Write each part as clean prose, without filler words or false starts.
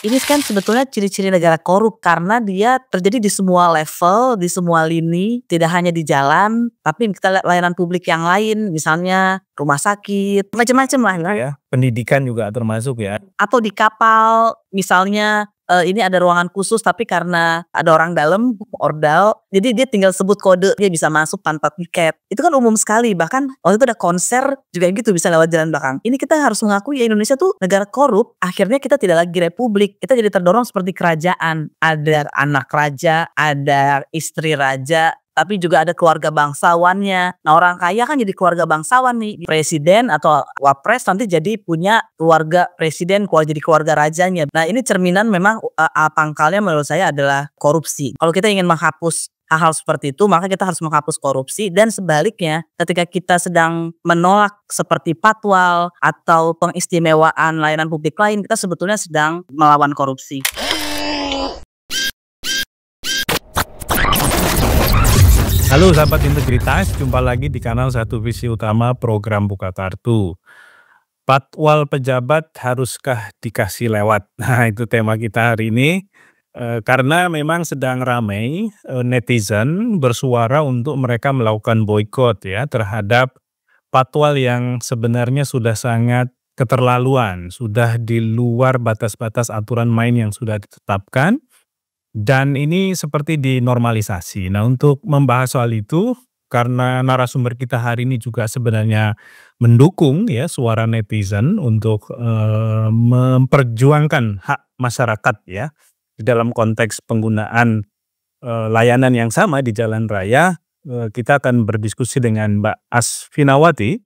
Ini kan sebetulnya ciri-ciri negara korup karena dia terjadi di semua level, di semua lini, tidak hanya di jalan, tapi kita lihat layanan publik yang lain, misalnya rumah sakit, macam-macam lah ya. Ya, pendidikan juga termasuk ya. Atau di kapal, misalnya ini ada ruangan khusus tapi karena ada orang dalam, ordal, jadi dia tinggal sebut kode, dia bisa masuk tanpa tiket. Itu kan umum sekali, bahkan waktu itu ada konser juga gitu bisa lewat jalan belakang. Ini kita harus mengakui ya Indonesia tuh negara korup, akhirnya kita tidak lagi republik, kita jadi terdorong seperti kerajaan. Ada anak raja, ada istri raja, tapi juga ada keluarga bangsawannya. Nah orang kaya kan jadi keluarga bangsawan nih. Presiden atau wapres nanti jadi punya keluarga presiden, jadi keluarga rajanya. Nah ini cerminan memang pangkalnya menurut saya adalah korupsi. Kalau kita ingin menghapus hal-hal seperti itu, maka kita harus menghapus korupsi. Dan sebaliknya, ketika kita sedang menolak seperti patwal atau pengistimewaan layanan publik lain, kita sebetulnya sedang melawan korupsi. Halo sahabat integritas, jumpa lagi di kanal Satu Visi Utama program Buka Kartu. Patwal pejabat haruskah dikasih lewat? Nah itu tema kita hari ini. Karena memang sedang ramai netizen bersuara untuk mereka melakukan boykot ya terhadap patwal yang sebenarnya sudah sangat keterlaluan, sudah di luar batas-batas aturan main yang sudah ditetapkan. Dan ini seperti dinormalisasi. Nah untuk membahas soal itu, karena narasumber kita hari ini juga sebenarnya mendukung ya suara netizen untuk memperjuangkan hak masyarakat ya di dalam konteks penggunaan layanan yang sama di jalan raya, kita akan berdiskusi dengan Mbak Asfinawati.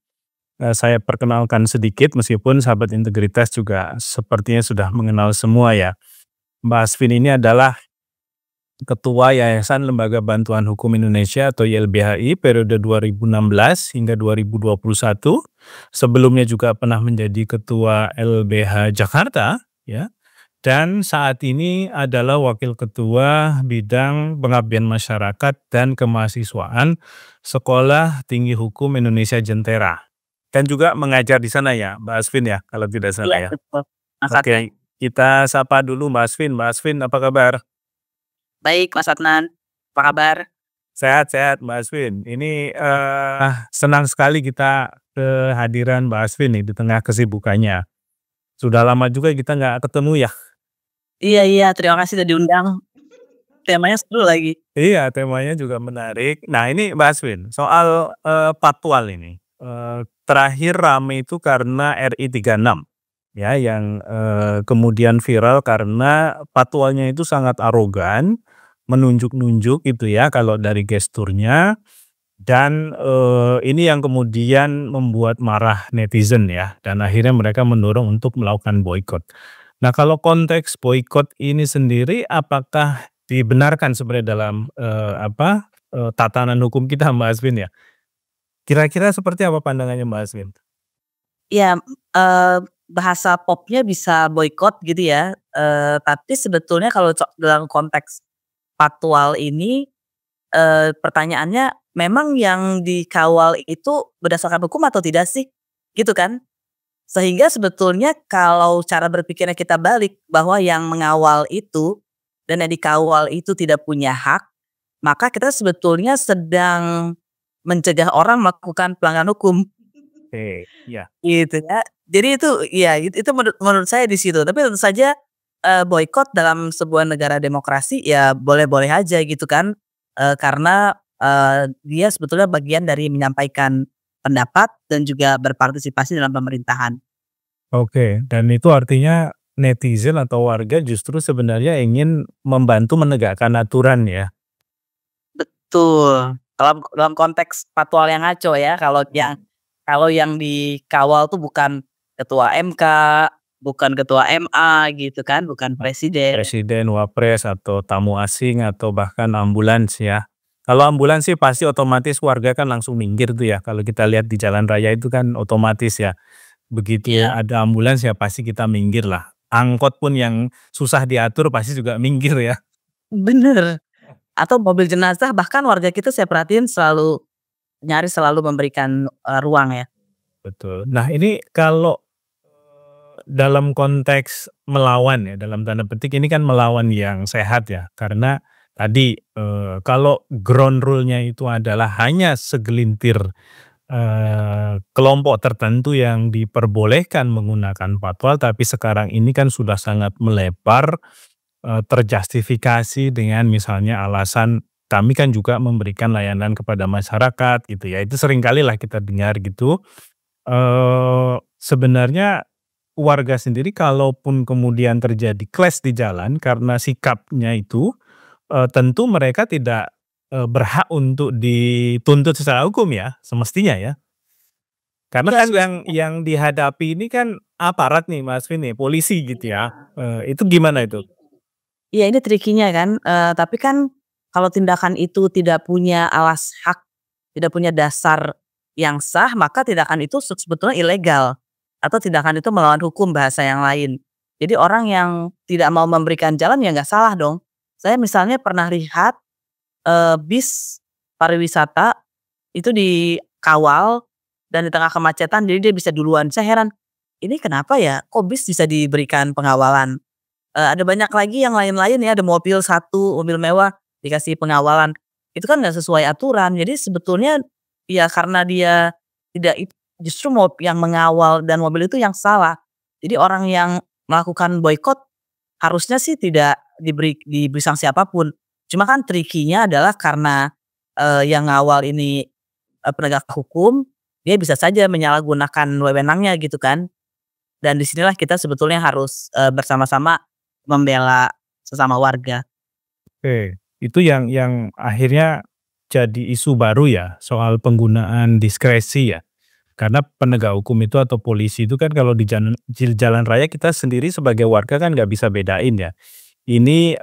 Saya perkenalkan sedikit meskipun sahabat integritas juga sepertinya sudah mengenal semua ya. Mbak Asvin ini adalah Ketua Yayasan Lembaga Bantuan Hukum Indonesia atau YLBHI periode 2016 hingga 2021. Sebelumnya juga pernah menjadi Ketua LBH Jakarta ya. Dan saat ini adalah Wakil Ketua Bidang Pengabdian Masyarakat dan Kemahasiswaan Sekolah Tinggi Hukum Indonesia Jentera. Dan juga mengajar di sana ya Mbak Asvin ya kalau tidak salah ya. Oke, kita sapa dulu Mbak Asvin. Mbak Asvin apa kabar? Baik Mas Adnan, apa kabar? Sehat-sehat Mbak Asvin. Ini senang sekali kita kehadiran Mbak Asvin nih di tengah kesibukannya. Sudah lama juga kita nggak ketemu ya. Iya, terima kasih sudah diundang. Temanya seru lagi. Iya, temanya juga menarik. Nah ini Mbak Asvin, soal patwal ini. Terakhir rame itu karena RI 36 ya, yang kemudian viral karena patwalnya itu sangat arogan, menunjuk-nunjuk gitu ya kalau dari gesturnya, dan ini yang kemudian membuat marah netizen ya, dan akhirnya mereka mendorong untuk melakukan boykot. Nah kalau konteks boykot ini sendiri apakah dibenarkan sebenarnya dalam tatanan hukum kita Mbak Asvin ya? Kira-kira seperti apa pandangannya Mbak Asvin? Ya, bahasa popnya bisa boykot gitu ya, tapi sebetulnya kalau dalam konteks patwal ini, pertanyaannya memang yang dikawal itu berdasarkan hukum atau tidak sih? Gitu kan? Sehingga sebetulnya kalau cara berpikirnya kita balik bahwa yang mengawal itu dan yang dikawal itu tidak punya hak, maka kita sebetulnya sedang mencegah orang melakukan pelanggaran hukum. Oke, iya. Gitu ya. Jadi itu ya itu menurut saya di situ. Tapi tentu saja boykot dalam sebuah negara demokrasi ya boleh-boleh aja gitu kan. Karena dia sebetulnya bagian dari menyampaikan pendapat dan juga berpartisipasi dalam pemerintahan. Oke, dan itu artinya netizen atau warga justru sebenarnya ingin membantu menegakkan aturan ya? Betul. Dalam konteks patwal yang ngaco ya, kalau yang dikawal tuh bukan ketua MK, bukan ketua MA gitu kan, bukan presiden. Presiden, wapres, atau tamu asing, atau bahkan ambulans ya. Kalau ambulans sih pasti otomatis warga kan langsung minggir tuh ya. Kalau kita lihat di jalan raya itu kan otomatis ya. Begitu Iya, ada ambulans ya pasti kita minggir lah. Angkot pun yang susah diatur pasti juga minggir ya. bener. Atau mobil jenazah bahkan warga kita saya perhatiin selalu memberikan ruang ya. Betul. Nah ini kalau dalam konteks melawan ya, dalam tanda petik ini kan melawan yang sehat ya, karena tadi, kalau ground rule-nya itu adalah hanya segelintir, kelompok tertentu yang diperbolehkan menggunakan patwal, tapi sekarang ini kan sudah sangat melebar, terjustifikasi dengan misalnya alasan, kami kan juga memberikan layanan kepada masyarakat gitu ya, itu seringkali lah kita dengar gitu. Sebenarnya warga sendiri kalaupun kemudian terjadi clash di jalan karena sikapnya itu, tentu mereka tidak, berhak untuk dituntut secara hukum ya, semestinya ya. Karena Iya, kan yang dihadapi ini kan aparat nih Mas Vin nih, polisi gitu ya, itu gimana itu? iya ini trikinya kan, tapi kan kalau tindakan itu tidak punya alas hak, tidak punya dasar yang sah, maka tindakan itu sebetulnya ilegal atau tindakan itu melawan hukum bahasa yang lain. Jadi orang yang tidak mau memberikan jalan ya nggak salah dong. Saya misalnya pernah lihat, bis pariwisata itu dikawal dan di tengah kemacetan jadi dia bisa duluan. Saya heran, ini kenapa ya kok bis bisa diberikan pengawalan? Ada banyak lagi yang lain-lain ya, ada mobil satu, mobil mewah dikasih pengawalan. Itu kan nggak sesuai aturan. Jadi sebetulnya ya karena dia tidak justru yang mengawal dan mobil itu yang salah. Jadi orang yang melakukan boykot harusnya sih tidak diberi sanksi apapun. Cuma kan trikinya adalah karena, yang ngawal ini, penegak hukum, dia bisa saja menyalahgunakan wewenangnya gitu kan. Dan disinilah kita sebetulnya harus, bersama-sama membela sesama warga. Oke, itu yang akhirnya jadi isu baru ya, soal penggunaan diskresi ya. Karena penegak hukum itu atau polisi itu kan kalau di jalan raya kita sendiri sebagai warga kan nggak bisa bedain ya. Ini,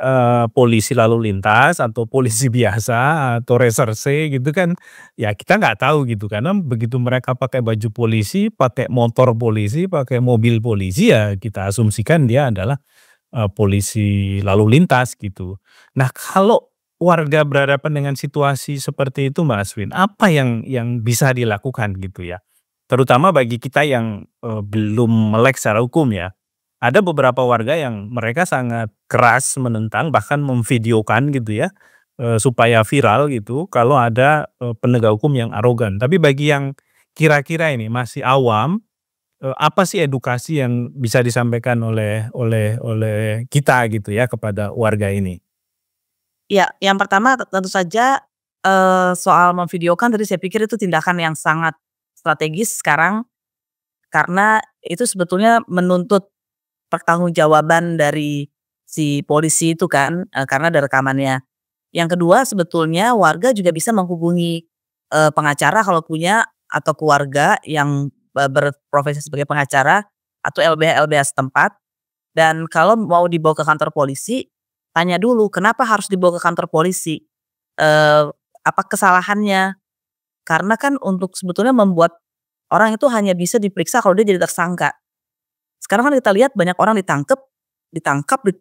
polisi lalu lintas atau polisi biasa atau reserse gitu kan, ya kita nggak tahu gitu. Karena begitu mereka pakai baju polisi, pakai motor polisi, pakai mobil polisi, ya kita asumsikan dia adalah, polisi lalu lintas gitu. Nah kalau warga berhadapan dengan situasi seperti itu Mas Win, apa yang bisa dilakukan gitu ya? Terutama bagi kita yang, belum melek secara hukum ya. Ada beberapa warga yang mereka sangat keras menentang bahkan memvideokan gitu ya, supaya viral gitu kalau ada, penegak hukum yang arogan. Tapi bagi yang kira-kira ini masih awam, apa sih edukasi yang bisa disampaikan oleh kita gitu ya kepada warga ini? Ya, yang pertama tentu saja, soal memvideokan tadi saya pikir itu tindakan yang sangat strategis sekarang, karena itu sebetulnya menuntut pertanggungjawaban dari si polisi itu kan, karena ada rekamannya. Yang kedua sebetulnya warga juga bisa menghubungi, pengacara kalau punya atau keluarga yang, berprofesi sebagai pengacara atau LBH-LBH setempat. Dan kalau mau dibawa ke kantor polisi, tanya dulu kenapa harus dibawa ke kantor polisi, apa kesalahannya? Karena kan untuk sebetulnya membuat orang itu hanya bisa diperiksa kalau dia jadi tersangka. Sekarang kan kita lihat banyak orang ditangkap,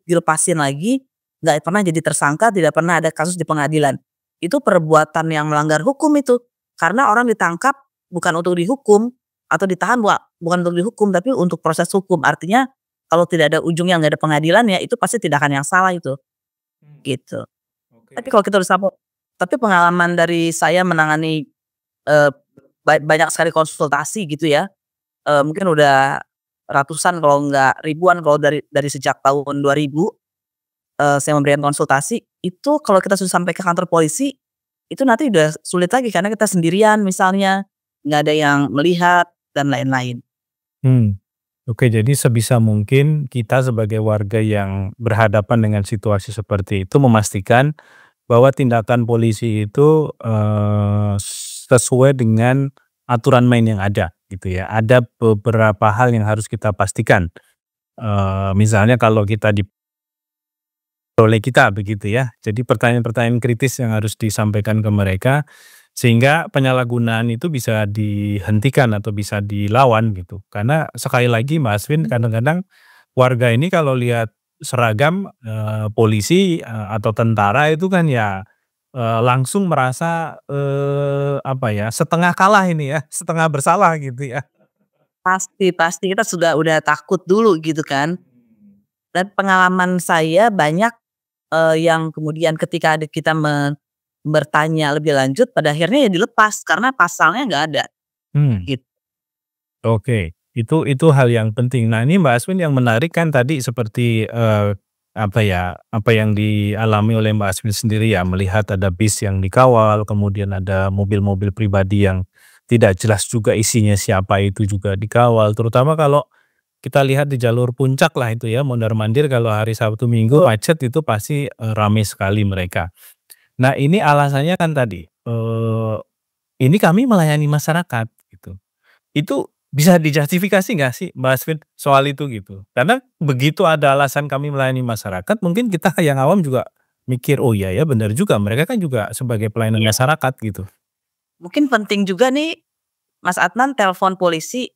dilepasin lagi, nggak pernah jadi tersangka, tidak pernah ada kasus di pengadilan. Itu perbuatan yang melanggar hukum itu. Karena orang ditangkap bukan untuk dihukum atau ditahan bukan untuk dihukum, tapi untuk proses hukum. Artinya kalau tidak ada ujungnya, nggak ada pengadilan ya itu pasti tindakan yang salah itu, gitu. Tapi Oke. kalau kita udah tapi pengalaman dari saya menangani, eee, banyak sekali konsultasi gitu ya, mungkin udah ratusan kalau nggak ribuan kalau dari sejak tahun 2000, saya memberikan konsultasi, itu kalau kita sudah sampai ke kantor polisi, itu nanti udah sulit lagi karena kita sendirian misalnya, nggak ada yang melihat dan lain-lain. Hmm. Oke, jadi sebisa mungkin kita sebagai warga yang berhadapan dengan situasi seperti itu memastikan bahwa tindakan polisi itu, sesuai dengan aturan main yang ada gitu ya. Ada beberapa hal yang harus kita pastikan, misalnya kalau kita oleh kita begitu ya. Jadi pertanyaan-pertanyaan kritis yang harus disampaikan ke mereka, sehingga penyalahgunaan itu bisa dihentikan atau bisa dilawan gitu. Karena sekali lagi Mas Win, kadang-kadang warga ini kalau lihat seragam, polisi, atau tentara itu kan ya, langsung merasa, apa ya, setengah kalah ini ya, setengah bersalah gitu ya. Pasti kita udah takut dulu gitu kan. Dan pengalaman saya banyak, yang kemudian ketika kita bertanya lebih lanjut pada akhirnya ya dilepas karena pasalnya nggak ada, Hmm. gitu. Oke, itu hal yang penting. Nah, ini Mbak Aswin yang menarik kan tadi seperti, apa ya, apa yang dialami oleh Mbak Aswin sendiri ya, melihat ada bis yang dikawal, kemudian ada mobil-mobil pribadi yang tidak jelas juga isinya siapa itu juga dikawal, terutama kalau kita lihat di jalur puncak lah itu ya, mondar-mandir kalau hari Sabtu Minggu macet itu pasti, ramai sekali mereka. Nah, ini alasannya kan tadi, ini kami melayani masyarakat gitu. Itu bisa dijustifikasi nggak sih Mbak Asvin soal itu gitu? Karena begitu ada alasan kami melayani masyarakat mungkin kita yang awam juga mikir, "Oh iya ya benar juga mereka kan juga sebagai pelayanan Iya. masyarakat," gitu. Mungkin penting juga nih Mas Adnan telepon polisi,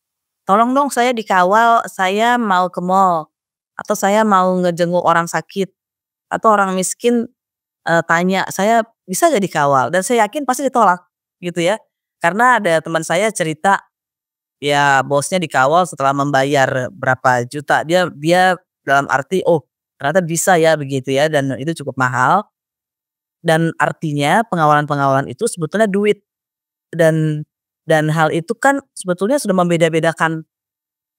"Tolong dong saya dikawal, saya mau ke mall, atau saya mau ngejenguk orang sakit, atau orang miskin, tanya, 'Saya bisa nggak dikawal?' Dan saya yakin pasti ditolak," gitu ya. Karena ada teman saya cerita, ya bosnya dikawal setelah membayar berapa juta, dia dia dalam arti, "Oh ternyata bisa ya begitu ya," dan itu cukup mahal, dan artinya pengawalan-pengawalan itu sebetulnya duit. Dan hal itu kan sebetulnya sudah membeda-bedakan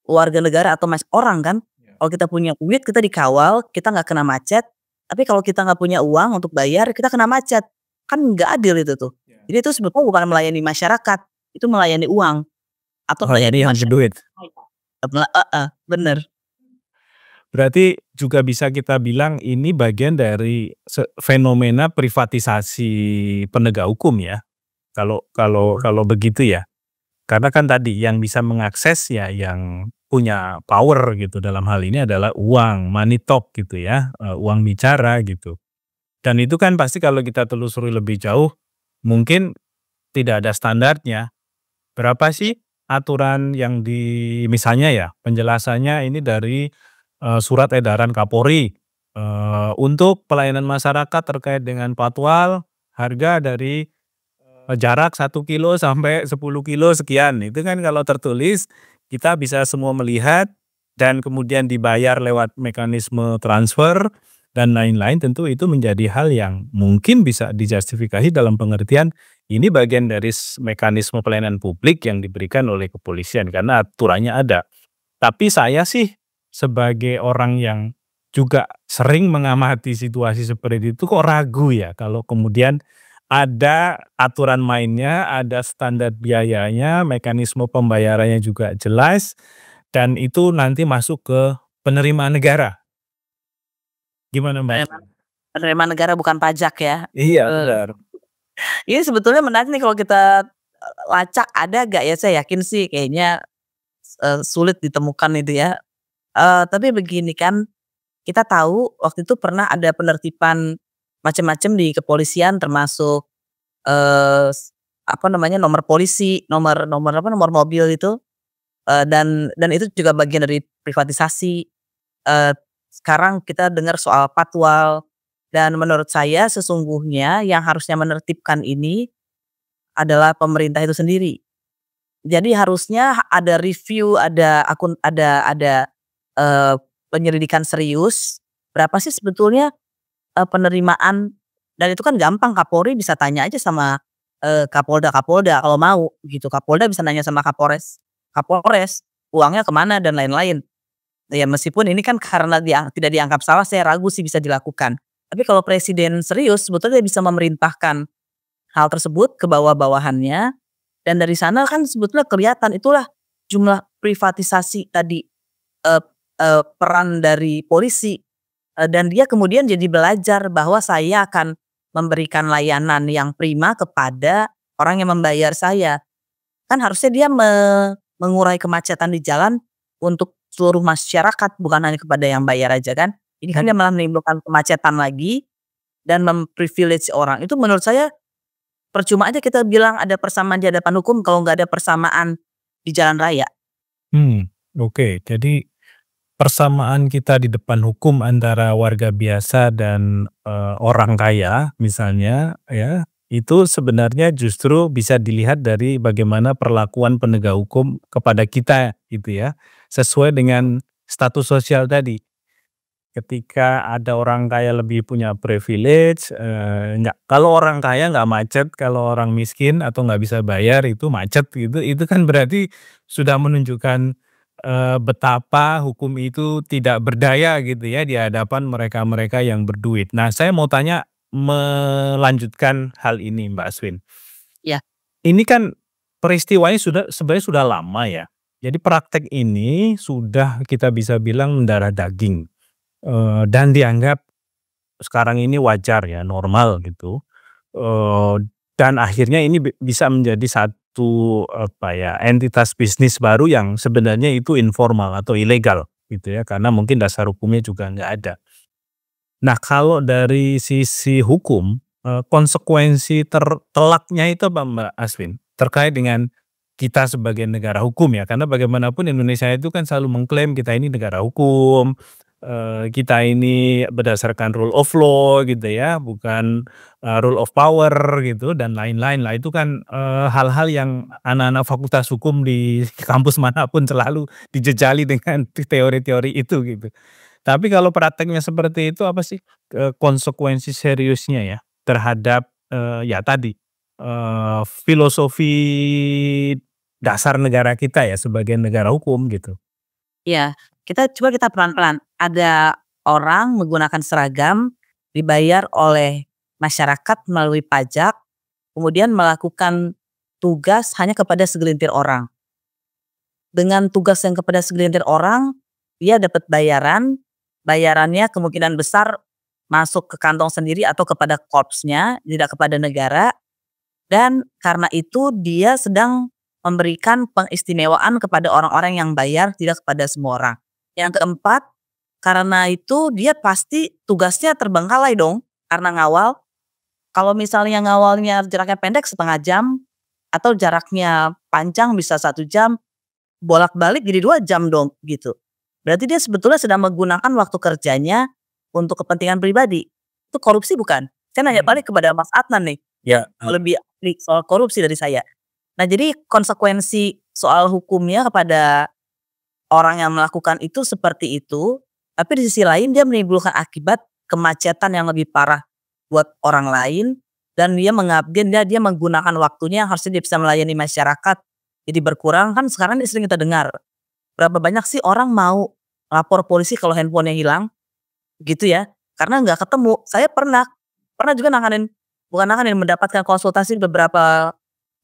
warga negara atau orang kan. Iya. Kalau kita punya duit kita dikawal, kita nggak kena macet, tapi kalau kita nggak punya uang untuk bayar, kita kena macet. Kan nggak adil itu tuh. Iya. Jadi itu sebetulnya bukan melayani masyarakat, itu melayani uang atau Oh melayani ini yang masyarakat. berduit. Bener. Berarti juga bisa kita bilang ini bagian dari fenomena privatisasi penegak hukum ya? Kalau begitu ya? Karena kan tadi yang bisa mengakses ya yang punya power gitu dalam hal ini adalah uang, money talk gitu ya, uang bicara gitu. Dan itu kan pasti kalau kita telusuri lebih jauh, mungkin tidak ada standarnya. Berapa sih aturan yang misalnya ya penjelasannya ini dari, surat edaran Kapolri, untuk pelayanan masyarakat terkait dengan patwal, harga dari jarak 1 kilo sampai 10 kilo sekian, itu kan kalau tertulis, kita bisa semua melihat dan kemudian dibayar lewat mekanisme transfer dan lain-lain, tentu itu menjadi hal yang mungkin bisa dijustifikasi dalam pengertian, ini bagian dari mekanisme pelayanan publik yang diberikan oleh kepolisian karena aturannya ada. Tapi saya sih sebagai orang yang juga sering mengamati situasi seperti itu kok ragu ya kalau kemudian ada aturan mainnya, ada standar biayanya, mekanisme pembayarannya juga jelas, dan itu nanti masuk ke penerimaan negara. Gimana Mbak? Penerimaan penerimaan negara bukan pajak ya. Iya Eee, benar. ini sebetulnya menarik nih kalau kita, lacak ada nggak ya, saya yakin sih kayaknya, sulit ditemukan itu ya. Tapi begini kan, kita tahu waktu itu pernah ada penertiban macam-macam di kepolisian termasuk, apa namanya, nomor polisi, nomor nomor apa, nomor mobil itu, dan itu juga bagian dari privatisasi. Eee, Sekarang kita dengar soal patwal, dan menurut saya sesungguhnya yang harusnya menertibkan ini adalah pemerintah itu sendiri. Jadi harusnya ada review, ada penyelidikan serius, berapa sih sebetulnya, penerimaan, dan itu kan gampang Kapolri bisa tanya aja sama, Kapolda kalau mau gitu, Kapolda bisa nanya sama Kapolres, uangnya kemana dan lain-lain. Ya meskipun ini kan karena tidak dianggap salah, saya ragu sih bisa dilakukan. Tapi kalau presiden serius sebetulnya dia bisa memerintahkan hal tersebut ke bawah-bawahannya, dan dari sana kan sebetulnya kelihatan itulah jumlah privatisasi tadi, eee peran dari polisi, dan dia kemudian jadi belajar bahwa saya akan memberikan layanan yang prima kepada orang yang membayar saya. Kan harusnya dia mengurai kemacetan di jalan untuk seluruh masyarakat, bukan hanya kepada yang bayar aja kan. Ini kan dia malah menimbulkan kemacetan lagi dan mem-privilege orang. Itu menurut saya percuma aja kita bilang ada persamaan di hadapan hukum kalau nggak ada persamaan di jalan raya. Oke. Jadi persamaan kita di depan hukum antara warga biasa dan, orang kaya misalnya ya, itu sebenarnya justru bisa dilihat dari bagaimana perlakuan penegak hukum kepada kita gitu ya, sesuai dengan status sosial tadi. Ketika ada orang kaya lebih punya privilege, nggak, kalau orang kaya nggak macet, kalau orang miskin atau nggak bisa bayar itu macet gitu, itu kan berarti sudah menunjukkan, betapa hukum itu tidak berdaya gitu ya di hadapan mereka-mereka yang berduit. Nah, saya mau tanya melanjutkan hal ini Mbak Aswin. Ya, Ini kan peristiwanya sebenarnya sudah lama ya. Jadi praktek ini sudah kita bisa bilang mendarah daging. Dan dianggap sekarang ini wajar ya, normal gitu, dan akhirnya ini bisa menjadi satu, apa ya, entitas bisnis baru yang sebenarnya itu informal atau ilegal gitu ya, karena mungkin dasar hukumnya juga nggak ada. Nah, kalau dari sisi hukum, konsekuensi telaknya itu apa Mbak Aswin? Terkait dengan kita sebagai negara hukum ya, karena bagaimanapun Indonesia itu kan selalu mengklaim kita ini negara hukum, kita ini berdasarkan rule of law gitu ya, bukan, rule of power gitu dan lain-lain lah. Itu kan, hal-hal yang anak-anak fakultas hukum di kampus manapun selalu dijejali dengan teori-teori itu gitu. Tapi kalau prakteknya seperti itu apa sih, konsekuensi seriusnya ya terhadap, ya tadi, filosofi dasar negara kita ya sebagai negara hukum gitu? iya. Kita pelan-pelan. Ada orang menggunakan seragam, dibayar oleh masyarakat melalui pajak, kemudian melakukan tugas hanya kepada segelintir orang. Dengan tugas yang kepada segelintir orang, dia dapat bayaran, bayarannya kemungkinan besar masuk ke kantong sendiri atau kepada korpsnya, tidak kepada negara, dan karena itu dia sedang memberikan pengistimewaan kepada orang-orang yang bayar, tidak kepada semua orang. Yang keempat, karena itu dia pasti tugasnya terbengkalai dong, karena ngawal. Kalau misalnya ngawalnya jaraknya pendek setengah jam, atau jaraknya panjang bisa 1 jam, bolak-balik jadi 2 jam dong gitu. Berarti dia sebetulnya sedang menggunakan waktu kerjanya untuk kepentingan pribadi. Itu korupsi bukan? Saya nanya balik kepada Mas Adnan nih, Ya, lebih ahli soal korupsi dari saya. Nah, jadi konsekuensi soal hukumnya kepada orang yang melakukan itu seperti itu, tapi di sisi lain dia menimbulkan akibat kemacetan yang lebih parah buat orang lain, dan dia menggunakan waktunya yang harusnya dia bisa melayani masyarakat jadi berkurang. Kan sekarang ini sering kita dengar, berapa banyak sih orang mau lapor polisi kalau handphonenya hilang gitu ya, karena nggak ketemu. Saya pernah pernah juga mendapatkan konsultasi beberapa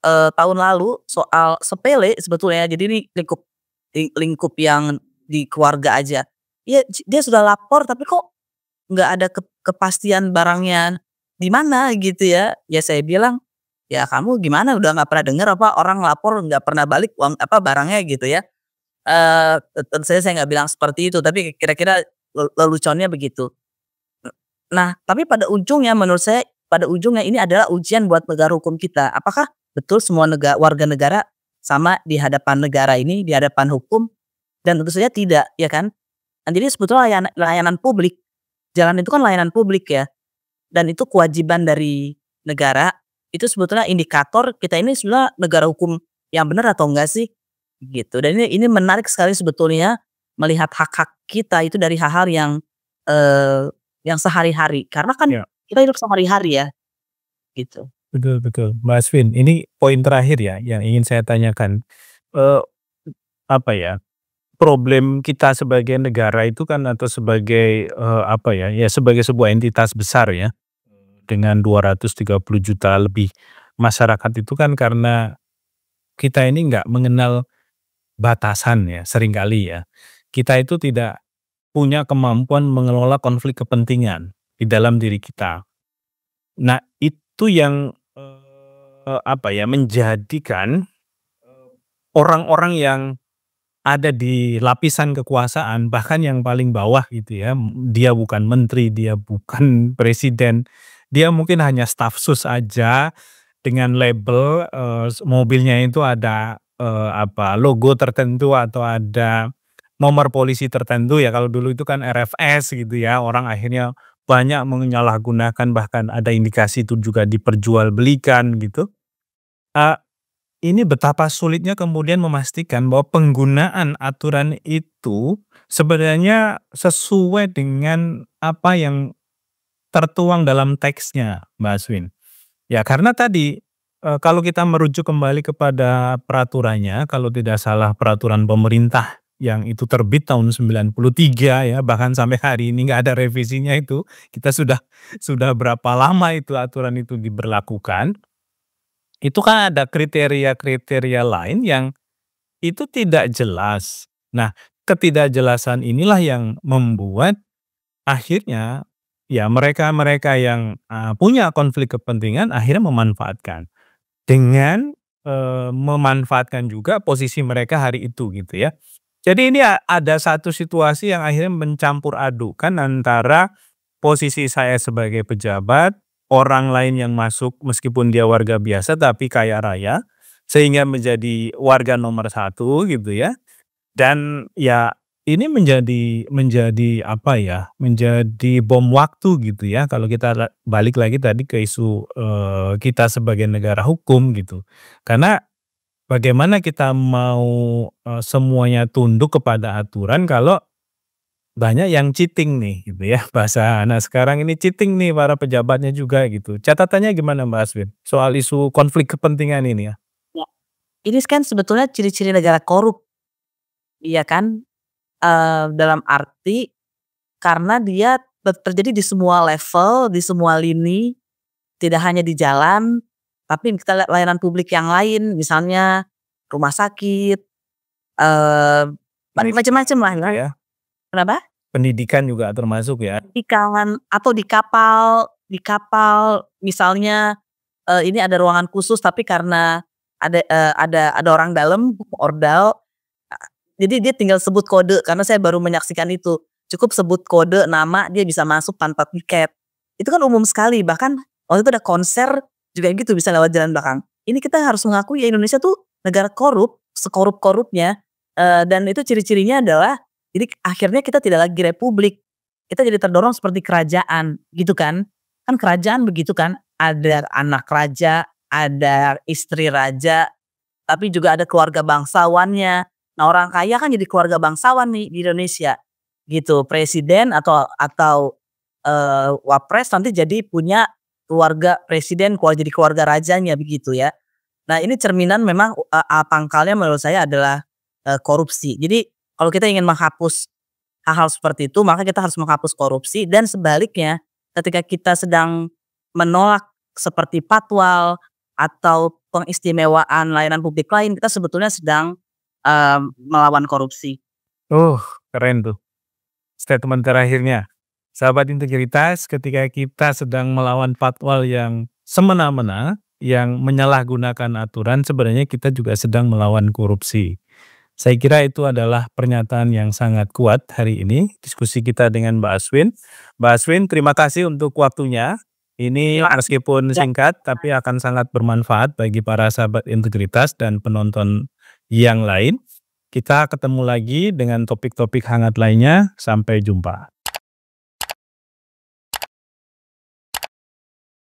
tahun lalu soal sepele sebetulnya. Jadi ini lingkup yang di keluarga aja. Iya, dia sudah lapor tapi kok nggak ada kepastian barangnya di mana gitu ya. Ya saya bilang, "Ya kamu gimana, udah nggak pernah dengar apa orang lapor nggak pernah balik uang apa barangnya," gitu ya. Tentu saja saya nggak bilang seperti itu, tapi kira-kira leluconnya begitu. Nah, tapi menurut saya pada ujungnya ini adalah ujian buat negara hukum kita. Apakah betul semua warga negara sama di hadapan negara ini, di hadapan hukum? Dan tentu saja tidak, ya kan? Nah, jadi sebetulnya layanan publik, jalan itu kan layanan publik ya, dan itu kewajiban dari negara. Itu sebetulnya indikator kita ini sebenarnya negara hukum yang benar atau enggak sih? Gitu. Dan ini menarik sekali sebetulnya melihat hak-hak kita itu dari hal-hal yang sehari-hari. Karena kan ya. kita hidup sehari-hari ya, gitu. Betul betul, Mbak Asvin. Ini poin terakhir ya yang ingin saya tanyakan. Eee, apa ya, problem kita sebagai negara itu kan atau sebagai, apa ya, ya sebagai sebuah entitas besar ya, dengan 230 juta lebih masyarakat itu kan karena kita ini nggak mengenal batasan ya, seringkali ya. Kita itu tidak punya kemampuan mengelola konflik kepentingan di dalam diri kita. Nah, itu yang, apa ya, menjadikan, orang-orang yang ada di lapisan kekuasaan, bahkan yang paling bawah gitu ya, dia bukan menteri, dia bukan presiden, dia mungkin hanya staf sus aja dengan label, mobilnya itu ada, apa, logo tertentu atau ada nomor polisi tertentu ya, kalau dulu itu kan RFS gitu ya, orang akhirnya banyak menyalahgunakan, bahkan ada indikasi itu juga diperjualbelikan gitu. Eee, ini betapa sulitnya kemudian memastikan bahwa penggunaan aturan itu sebenarnya sesuai dengan apa yang tertuang dalam teksnya, Mbak Aswin. Ya karena tadi, kalau kita merujuk kembali kepada peraturannya, kalau tidak salah peraturan pemerintah yang itu terbit tahun 93 ya, bahkan sampai hari ini nggak ada revisinya itu, kita sudah berapa lama itu aturan itu diberlakukan, itu kan ada kriteria-kriteria lain yang itu tidak jelas. Nah, ketidakjelasan inilah yang membuat akhirnya, ya mereka-mereka yang, punya konflik kepentingan akhirnya memanfaatkan. Dengan, memanfaatkan juga posisi mereka hari itu gitu ya. Jadi ini ada satu situasi yang akhirnya mencampur adukan antara posisi saya sebagai pejabat, orang lain yang masuk meskipun dia warga biasa tapi kaya raya, sehingga menjadi warga nomor satu gitu ya. Dan ya ini menjadi apa ya, menjadi bom waktu gitu ya kalau kita balik lagi tadi ke isu, kita sebagai negara hukum gitu. Karena bagaimana kita mau, semuanya tunduk kepada aturan kalau banyak yang cheating nih gitu ya, bahasa anak sekarang ini cheating nih para pejabatnya juga gitu. Catatannya gimana Mbak Aswin soal isu konflik kepentingan ini ya? Ya, ini kan sebetulnya ciri-ciri negara korup, iya kan? Dalam arti karena dia terjadi di semua level, di semua lini, tidak hanya di jalan, tapi kita lihat layanan publik yang lain, misalnya rumah sakit, eee, macam-macam lah ya. Ya, Kenapa? pendidikan juga termasuk ya? Di kalangan atau di kapal misalnya, ini ada ruangan khusus tapi karena ada orang dalam, ordal, jadi dia tinggal sebut kode karena saya baru menyaksikan itu. Cukup sebut kode, nama, dia bisa masuk tanpa tiket. Itu kan umum sekali, bahkan waktu itu ada konser juga gitu bisa lewat jalan belakang. Ini kita harus mengakui ya Indonesia tuh negara korup, sekorup-korupnya, dan itu ciri-cirinya adalah jadi akhirnya kita tidak lagi republik, kita jadi terdorong seperti kerajaan gitu kan. Kan kerajaan begitu kan, ada anak raja, ada istri raja, tapi juga ada keluarga bangsawannya. Nah orang kaya kan jadi keluarga bangsawan nih di Indonesia, gitu. Presiden atau wapres nanti jadi punya keluarga presiden, jadi keluarga rajanya begitu ya. Nah ini cerminan memang, pangkalnya menurut saya adalah, korupsi. Jadi kalau kita ingin menghapus hal-hal seperti itu, maka kita harus menghapus korupsi dan sebaliknya ketika kita sedang menolak seperti patwal atau pengistimewaan layanan publik lain, kita sebetulnya sedang, melawan korupsi. Keren tuh statement terakhirnya. Sahabat integritas, ketika kita sedang melawan patwal yang semena-mena, yang menyalahgunakan aturan, sebenarnya kita juga sedang melawan korupsi. Saya kira itu adalah pernyataan yang sangat kuat hari ini, diskusi kita dengan Mbak Aswin. Mbak Aswin, terima kasih untuk waktunya. Ini meskipun singkat, tapi akan sangat bermanfaat bagi para sahabat integritas dan penonton yang lain. Kita ketemu lagi dengan topik-topik hangat lainnya. Sampai jumpa.